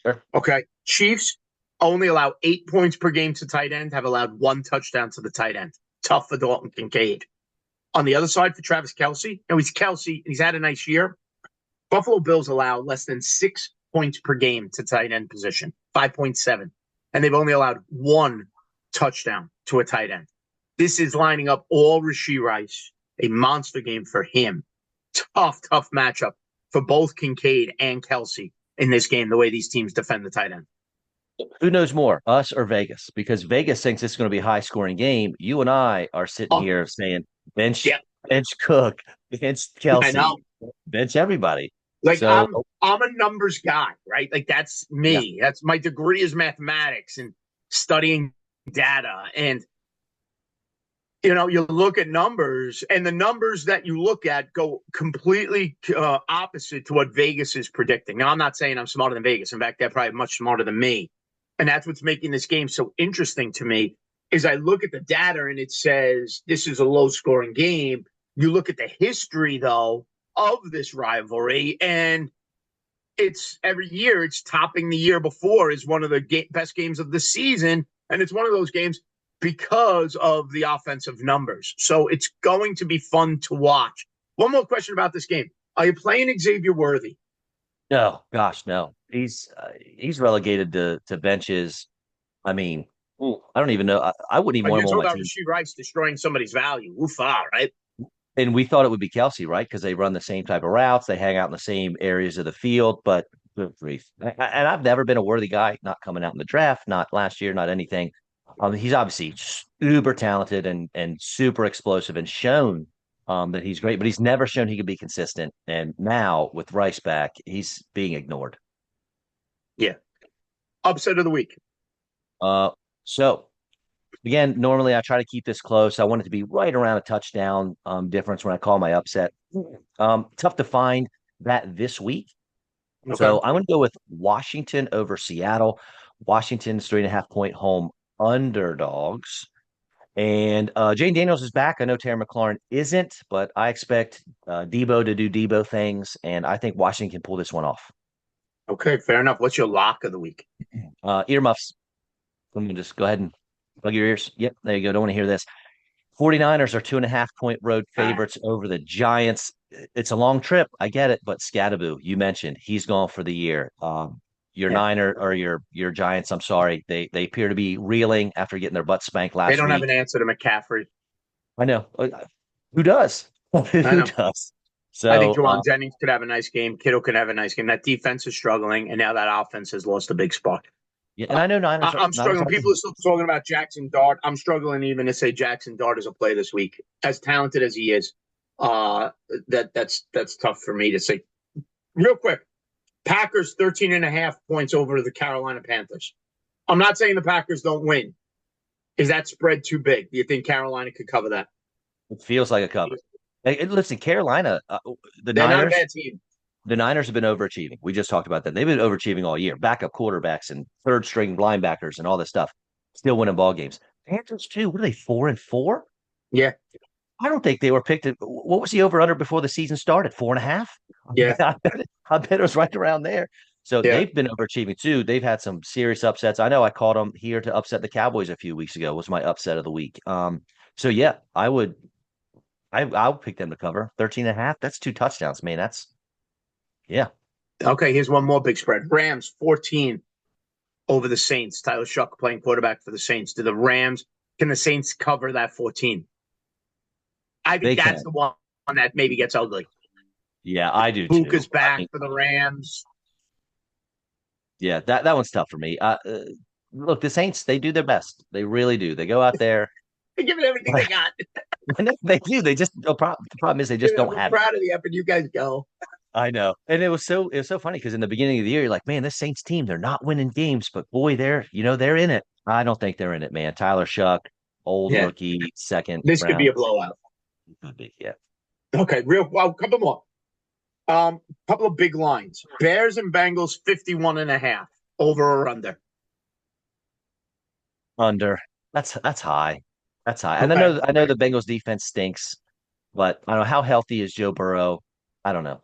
A: Sure.
B: Okay, Chiefs only allow 8 points per game to tight end, have allowed 1 touchdown to the tight end. Tough for Dalton Kincaid. On the other side for Travis Kelce, now he's Kelce, and he's had a nice year. Buffalo Bills allow less than 6 points per game to tight end position, 5.7. And they've only allowed 1 touchdown to a tight end. This is lining up all Rashee Rice, a monster game for him. Tough matchup for both Kincaid and Kelce in this game, the way these teams defend the tight end.
A: Who knows more, us or Vegas? Because Vegas thinks it's going to be a high scoring game. You and I are sitting
B: Oh,
A: here saying bench,
B: yeah,
A: bench Cook, bench
B: I
A: Kelsey,
B: know.
A: bench everybody.
B: Like
A: So
B: I'm a numbers guy, right? Like that's
A: yeah,
B: me. That's my degree is mathematics and studying data. And you look at numbers, and the numbers that you look at go completely opposite to what Vegas is predicting. Now, I'm not saying I'm smarter than Vegas. In fact, they're probably much smarter than me. And that's what's making this game so interesting to me. Is I look at the data and it says this is a low-scoring game. You look at the history, though, of this rivalry, and it's every year it's topping the year before is one of the best games of the season, and it's one of those games because of the offensive numbers. So it's going to be fun to watch. One more question about this game: are you playing Xavier Worthy?
A: no, gosh, no. He's relegated to benches. I mean, I don't even know. I wouldn't even want
B: You're
A: him on
B: talking
A: my
B: about
A: team.
B: Rashee Rice destroying somebody's value. Oofa, right?
A: And we thought it would be Kelsey, right? Because they run the same type of routes, they hang out in the same areas of the field. But good grief. And I've never been a Worthy guy, not coming out in the draft, not last year, not anything. He's obviously super talented and super explosive and shown that he's great, but he's never shown he could be consistent. And now with Rice back, he's being ignored.
B: Yeah. Upset of the week.
A: Uh, so again, normally I try to keep this close. I want it to be right around a touchdown difference when I call my upset. Tough to find that this week.
B: Okay.
A: So I'm going to go with Washington over Seattle. Washington's 3.5 point home underdogs. And Jane Daniels is back. I know Terry McLaurin isn't, but I expect Debo to do Debo things, and I think Washington can pull this one off.
B: Okay. Fair enough. What's your lock of the week?
A: Earmuffs. Let me just go ahead and plug your ears. Yep, there you go. Don't want to hear this. 49ers are 2.5 point road favorites over the Giants. It's a long trip. I get it, but Scattaboo, you mentioned he's gone for the year. Your
B: Yeah.
A: Niner or your Giants, I'm sorry, they appear to be reeling after getting their butt spanked
B: They
A: last
B: don't have
A: week.
B: an answer to McCaffrey.
A: I know. Who does?
B: I
A: Who
B: know.
A: does?
B: I think
A: So
B: Jawan Jennings could have a nice game. Kittle could have a nice game. That defense is struggling, and now that offense has lost a big spot.
A: yeah, and I know Niners are
B: I'm
A: Niners
B: struggling.
A: are
B: People are still talking about Jackson Dart. I'm struggling even to say Jackson Dart is a play this week. As talented as he is, that's tough for me to say. Real quick, Packers 13.5 points over the Carolina Panthers. I'm not saying the Packers don't win. Is that spread too big? Do you think Carolina could cover that?
A: it feels like a cover. Hey, listen, Carolina, the
B: They're not a
A: Niners,
B: bad team.
A: the Niners have been overachieving. We just talked about that. They've been overachieving all year. Backup quarterbacks and third string linebackers and all this stuff. Still winning ball games. Panthers too. What are they? 4-4?
B: Yeah,
A: I don't think they were picked. What was the over under before the season started? 4.5.
B: yeah,
A: I bet it was right around there. So
B: yeah.
A: they've been overachieving too. They've had some serious upsets. I know I called them here to upset the Cowboys a few weeks ago. Was my upset of the week. So yeah, I would. I'll pick them to cover 13.5. That's two touchdowns, man. That's yeah.
B: Okay, here's one more big spread. Rams 14 over the Saints. Tyler Shuck playing quarterback for the Saints. Can the Saints cover that 14? I think
A: They
B: that's
A: can.
B: the one that maybe gets ugly.
A: Yeah, I do
B: Buka's
A: too. I
B: back
A: mean,
B: for the Rams.
A: yeah, that one's tough for me. Look, the Saints, they do their best. They really do. They go out there.
B: They give it everything they got.
A: And they do. They just the problem is they just don't
B: I'm
A: have it.
B: proud of the effort you guys go.
A: I know. And it was so funny because in the beginning of the year, you're like, man, this Saints team, they're not winning games, but boy, they're in it. I don't think they're in it, man. Tyler Shuck, old
B: Yeah,
A: rookie, second
B: this could be
A: round.
B: a blowout.
A: Could be, yeah.
B: Okay, real well, couple more. Couple of big lines. Bears and Bengals 51 and a half. Over or under.
A: Under. That's high. That's high. And
B: Okay.
A: I know the Bengals defense stinks, but I don't know how healthy is Joe Burrow. I don't know.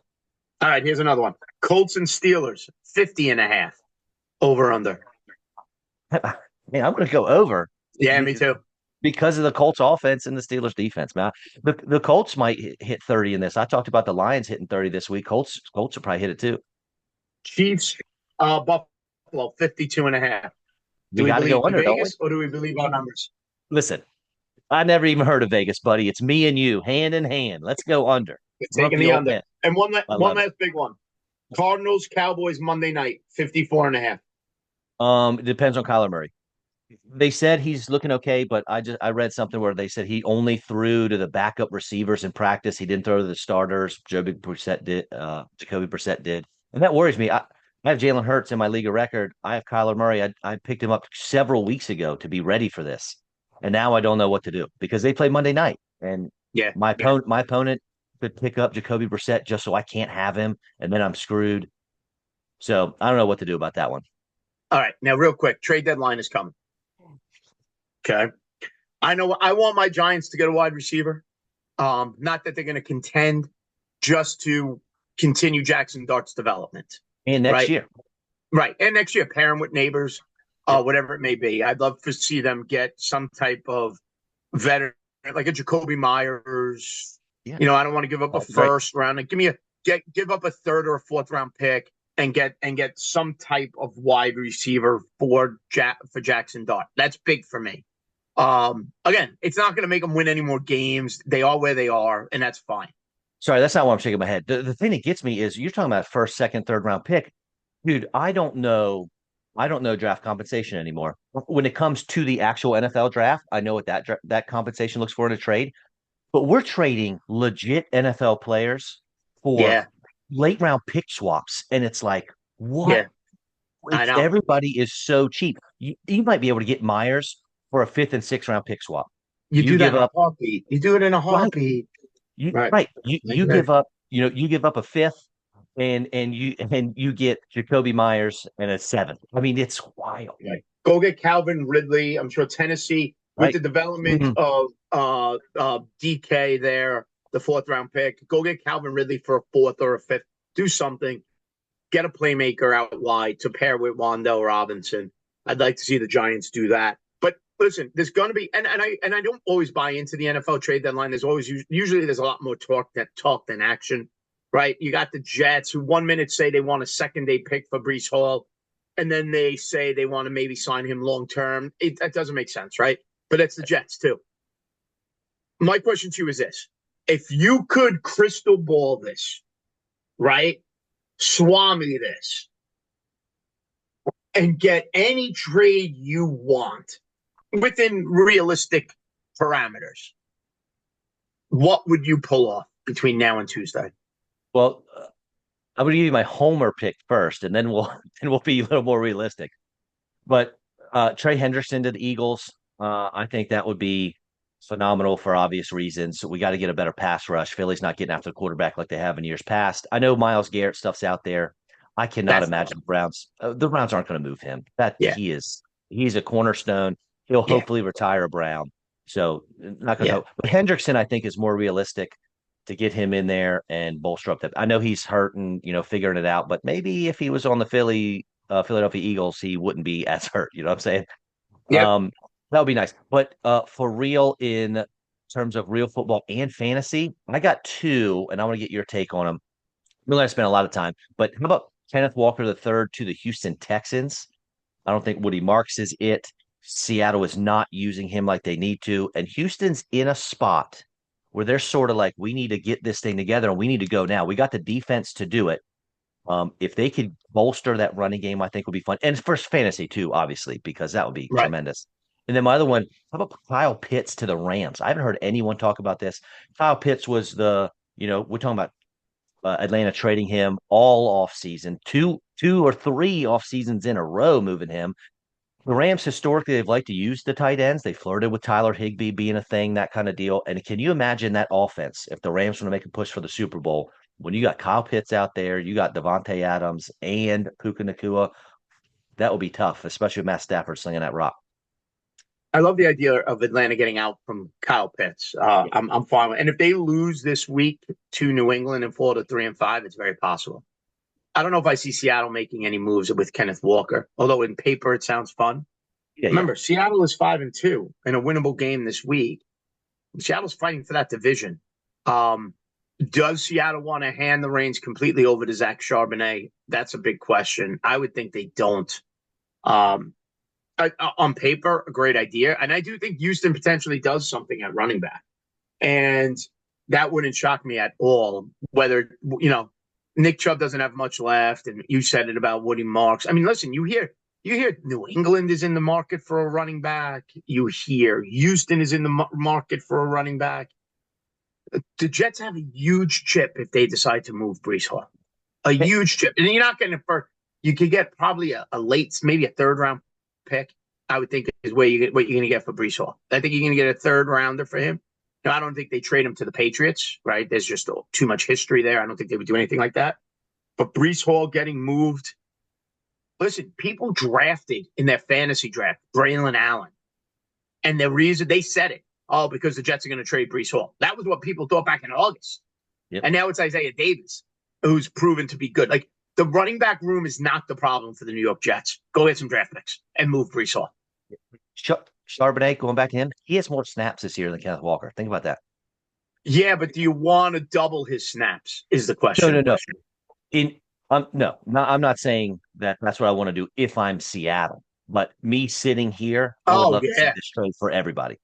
B: All right, here's another one. Colts and Steelers 50 and a half. Over under.
A: Man, I'm going to go over
B: Yeah, me too.
A: because of the Colts offense and the Steelers defense, man. The Colts might hit 30 in this. I talked about the Lions hitting 30 this week. Colts will probably hit it too.
B: Chiefs, Buffalo 52 and a half. Do
A: We
B: we
A: got to go
B: believe
A: under, don't we?
B: Vegas or do we believe our numbers?
A: Listen, I never even heard of Vegas, buddy. It's me and you, hand in hand. Let's go under.
B: We're taking
A: Rookie
B: the
A: old
B: under.
A: man.
B: And
A: I
B: one
A: love it.
B: last big one. Cardinals, Cowboys Monday night 54 and a half.
A: It depends on Kyler Murray. They said he's looking okay, but I read something where they said he only threw to the backup receivers in practice. He didn't throw to the starters. Jacoby Brissett did, and that worries me. I have Jalen Hurts in my league of record. I have Kyler Murray. I picked him up several weeks ago to be ready for this, and now I don't know what to do because they play Monday night, and
B: Yeah.
A: my opponent could pick up Jacoby Brissett just so I can't have him, and then I'm screwed. So I don't know what to do about that one.
B: All right. Now, real quick, trade deadline is coming. Okay. I know I want my Giants to get a wide receiver. Not that they're going to contend, just to continue Jackson Dart's development.
A: And next
B: Right.
A: year,
B: Right. And next year, pair him with neighbors,
A: yep,
B: whatever it may be. I'd love to see them get some type of veteran, like a Jacoby Myers.
A: yeah,
B: I don't want to give up a
A: that'd be great.
B: first round. Give up a third or a fourth round pick and get some type of wide receiver for Jackson Dart. That's big for me. Again, it's not going to make them win any more games. They are where they are, and that's fine.
A: Sorry, that's not what I'm shaking my head. The thing that gets me is you're talking about first, second, third round pick. Dude, I don't know. I don't know draft compensation anymore. When it comes to the actual NFL draft, I know what that compensation looks for in a trade, but we're trading legit NFL players for
B: Yeah,
A: late round pick swaps. And it's like, what?
B: yeah, I know.
A: Everybody is so cheap. You might be able to get Myers for a fifth and sixth round pick swap.
B: You
A: You
B: do that
A: give
B: in a
A: up,
B: heartbeat. You do it in a
A: right?
B: heartbeat.
A: You
B: Right.
A: right.
B: I
A: You
B: agree.
A: give up, you give up a fifth and you get Jacoby Myers and a seventh. I mean, it's wild,
B: Right. Go get Calvin Ridley. I'm sure Tennessee, with
A: right?
B: the development
A: Mhm.
B: of DK there, the fourth round pick, go get Calvin Ridley for a fourth or a fifth. Do something. Get a playmaker out wide to pair with Wandell Robinson. I'd like to see the Giants do that. But listen, there's going to be, and I don't always buy into the NFL trade deadline. There's always usually there's a lot more talk than action, right? You got the Jets who 1 minute say they want a second day pick for Brees Hall, and then they say they want to maybe sign him long term. That doesn't make sense, right? But it's the Jets too. My question to you is this: if you could crystal ball this, right? Swami this and get any trade you want within realistic parameters, what would you pull off between now and Tuesday?
A: Well, I'm going to give you my homer pick first, and then we'll then we'll be a little more realistic. But Trey Hendrickson to the Eagles, I think that would be phenomenal for obvious reasons. We got to get a better pass rush. Philly's not getting after the quarterback like they have in years past. I know Miles Garrett stuff's out there. I cannot
B: That's
A: imagine the Browns aren't going to move him. That
B: yeah,
A: he's a cornerstone. He'll
B: yeah,
A: hopefully retire a Brown. So not going to
B: yeah,
A: hope. But Hendrickson, I think, is more realistic to get him in there and bolster up that. I know he's hurt and figuring it out, but maybe if he was on the Philadelphia Eagles, he wouldn't be as hurt. You know what I'm saying?
B: yep.
A: That would be nice. But for real, in terms of real football and fantasy, I got two, and I want to get your take on them. Really, I spent a lot of time, but how about Kenneth Walker III to the Houston Texans. I don't think Woody Marks is it. Seattle is not using him like they need to. And Houston's in a spot where they're sort of like, we need to get this thing together and we need to go now. We got the defense to do it. If they could bolster that running game, I think would be fun. And first fantasy too, obviously, because that would be
B: Right.
A: tremendous. And then my other one, how about Kyle Pitts to the Rams? I haven't heard anyone talk about this. Kyle Pitts was we're talking about Atlanta trading him all off season, two or three off seasons in a row, moving him. The Rams historically they've liked to use the tight ends. They flirted with Tyler Higbee being a thing, that kind of deal. And can you imagine that offense if the Rams want to make a push for the Super Bowl when you got Kyle Pitts out there, you got Devontae Adams and Puka Nakua? That would be tough, especially with Matt Stafford slinging that rock.
B: I love the idea of Atlanta getting out from Kyle Pitts. I'm fine with, and if they lose this week to New England and fall to 3-5, it's very possible. I don't know if I see Seattle making any moves with Kenneth Walker, although in paper it sounds fun.
A: Yeah, yeah.
B: Remember, Seattle is 5-2 in a winnable game this week. Seattle's fighting for that division. Does Seattle want to hand the reins completely over to Zach Charbonnet? That's a big question. I would think they don't. On paper, a great idea. And I do think Houston potentially does something at running back. And that wouldn't shock me at all. Whether, Nick Chubb doesn't have much left. And you said it about Woody Marks. I mean, listen, you hear New England is in the market for a running back. You hear Houston is in the market for a running back. The Jets have a huge chip if they decide to move Breece Hall. A huge chip. And you're not getting it for, you could get probably a late, maybe a third round pick, I would think is where you get what you're going to get for Breece Hall. I think you're going to get a third rounder for him. I don't think they trade him to the Patriots, right? There's just too much history there. I don't think they would do anything like that. But Breece Hall getting moved. Listen, people drafted in their fantasy draft Braylon Allen. And the reason they said it, because the Jets are going to trade Breece Hall. That was what people thought back in August. Yep. And now it's Isaiah Davis, who's proven to be good. Like, the running back room is not the problem for the New York Jets. Go get some draft picks and move Breece Hall.
A: Charbonnet, going back to him, he has more snaps this year than Kenneth Walker. Think about that.
B: Yeah, but do you want to double his snaps is the question.
A: No. I'm not saying that that's what I want to do if I'm Seattle. But me sitting here, I would love to see this trade for everybody.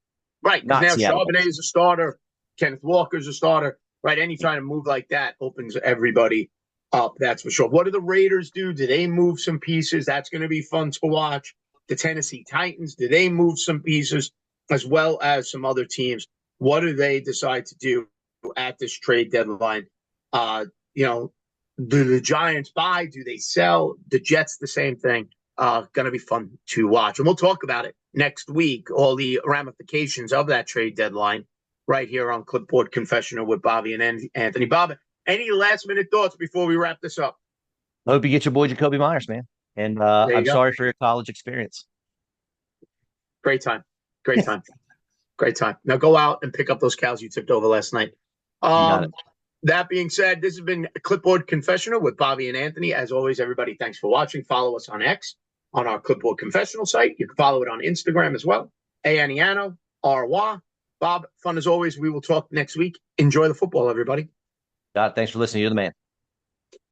B: Right, because now Charbonnet is a starter. Kenneth Walker's a starter. Right, any trying to move like that opens everybody up, that's for sure. What do the Raiders do? Do they move some pieces? That's going to be fun to watch. The Tennessee Titans, do they move some pieces as well as some other teams? What do they decide to do at this trade deadline? Do the Giants buy? Do they sell? The Jets, the same thing. Going to be fun to watch. And we'll talk about it next week, all the ramifications of that trade deadline right here on Clipboard Confessional with Bobby and Anthony. Bob, any last-minute thoughts before we wrap this up?
A: I hope you get your boy Jacoby Myers, man. And I'm sorry for your college experience.
B: Great time. Great time. Great time. Now go out and pick up those cows you tipped over last night. That being said, this has been Clipboard Confessional with Bobby and Anthony. As always, everybody, thanks for watching. Follow us on X, on our Clipboard Confessional site. You can follow it on Instagram as well. Aniano, Arwa. Bob, fun as always. We will talk next week. Enjoy the football, everybody.
A: God, thanks for listening. You're the man.